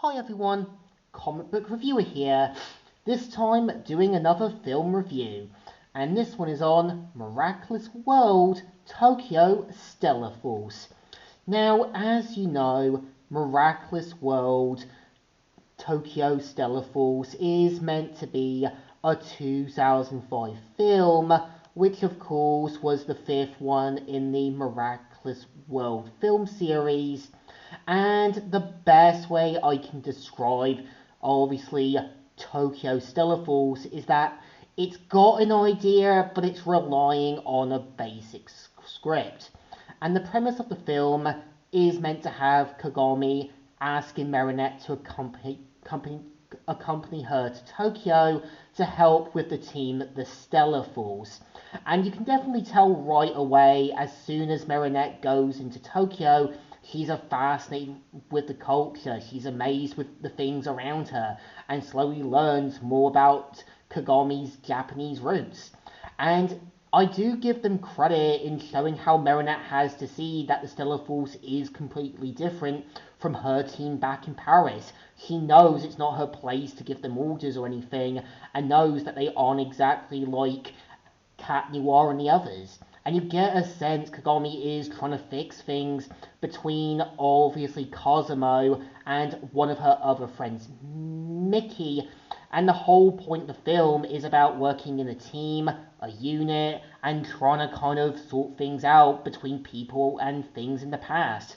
Hi everyone, comic book reviewer here, this time doing another film review, and this one is on Miraculous World Tokyo Stellar Force. Now, as you know, Miraculous World Tokyo Stellar Force is meant to be a 2005 film, which of course was the fifth one in the Miraculous World film series. And the best way I can describe, obviously, Tokyo Stellar Force is that it's got an idea, but it's relying on a basic script. And the premise of the film is meant to have Kagami asking Marinette to accompany her to Tokyo to help with the team, the Stellar Force. And you can definitely tell right away, as soon as Marinette goes into Tokyo, she's fascinated with the culture, she's amazed with the things around her, and slowly learns more about Kagami's Japanese roots. And I do give them credit in showing how Marinette has to see that the Stellar Force is completely different from her team back in Paris. She knows it's not her place to give them orders or anything, and knows that they aren't exactly like Cat Noir and the others. And you get a sense Kagami is trying to fix things between, obviously, Cosmo and one of her other friends, Mickey. And the whole point of the film is about working in a team, a unit, and trying to kind of sort things out between people and things in the past.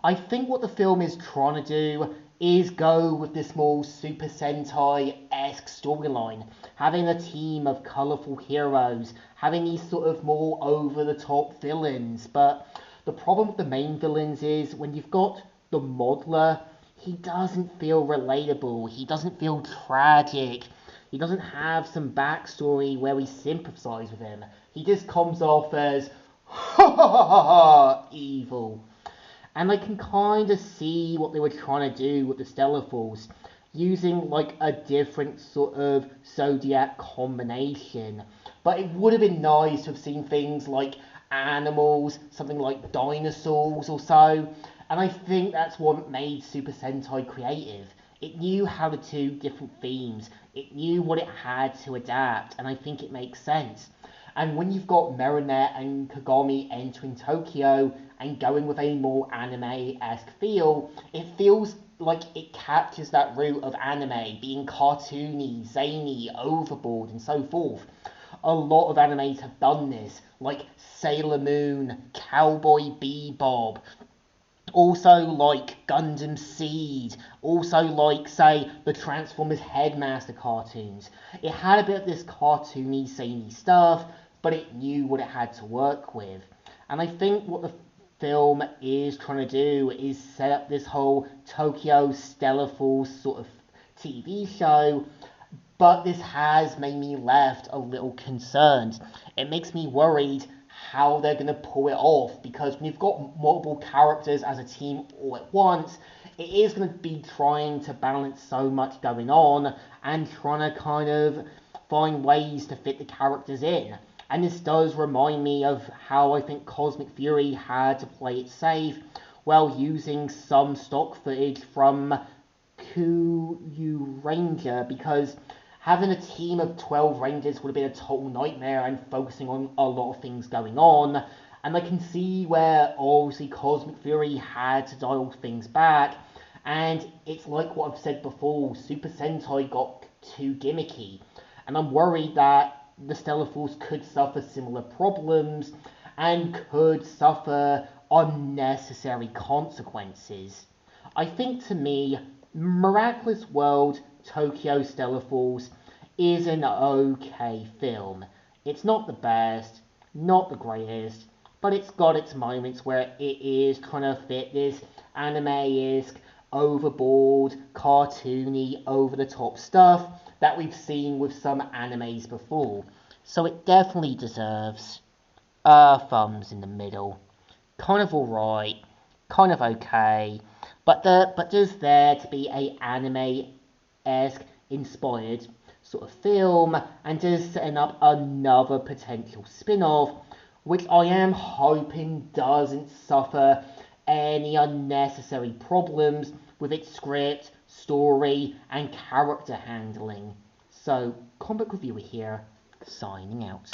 I think what the film is trying to do is go with this more Super Sentai-esque storyline, having a team of colourful heroes, having these sort of more over-the-top villains. But the problem with the main villains is when you've got the modeler, he doesn't feel relatable, he doesn't feel tragic, he doesn't have some backstory where we sympathise with him. He just comes off as evil. And I can kind of see what they were trying to do with the Stellar Force, using like a different sort of zodiac combination. But it would have been nice to have seen things like animals, something like dinosaurs or so. And I think that's what made Super Sentai creative. It knew how to do different themes, it knew what it had to adapt, and I think it makes sense. And when you've got Marinette and Kagami entering Tokyo and going with a more anime-esque feel, it feels like it captures that root of anime, being cartoony, zany, overboard, and so forth. A lot of animes have done this, like Sailor Moon, Cowboy Bebop, also like Gundam Seed, also like, say, the Transformers Headmaster cartoons. It had a bit of this cartoony, zany stuff, but it knew what it had to work with. And I think what the film is trying to do is set up this whole Tokyo Stellar Force sort of TV show, but this has made me left a little concerned. It makes me worried how they're going to pull it off, because when you've got multiple characters as a team all at once, it is going to be trying to balance so much going on and trying to kind of find ways to fit the characters in. And this does remind me of how I think Cosmic Fury had to play it safe while using some stock footage from Kuyu Ranger, because having a team of 12 Rangers would have been a total nightmare and focusing on a lot of things going on. And I can see where, obviously, Cosmic Fury had to dial things back. And it's like what I've said before, Super Sentai got too gimmicky. And I'm worried that the Stellar Force could suffer similar problems and could suffer unnecessary consequences. I think, to me, Miraculous World Tokyo Stellar Force is an okay film. It's not the best, not the greatest, but it's got its moments where it is trying to fit this anime-esque, overboard, cartoony, over-the-top stuff that we've seen with some animes before. So it definitely deserves thumbs in the middle. Kind of alright, kind of okay, but there's there to be a anime-esque inspired sort of film, and just setting up another potential spin-off, which I am hoping doesn't suffer any unnecessary problems with its script, story, and character handling. So, Comic Reviewer here, signing out.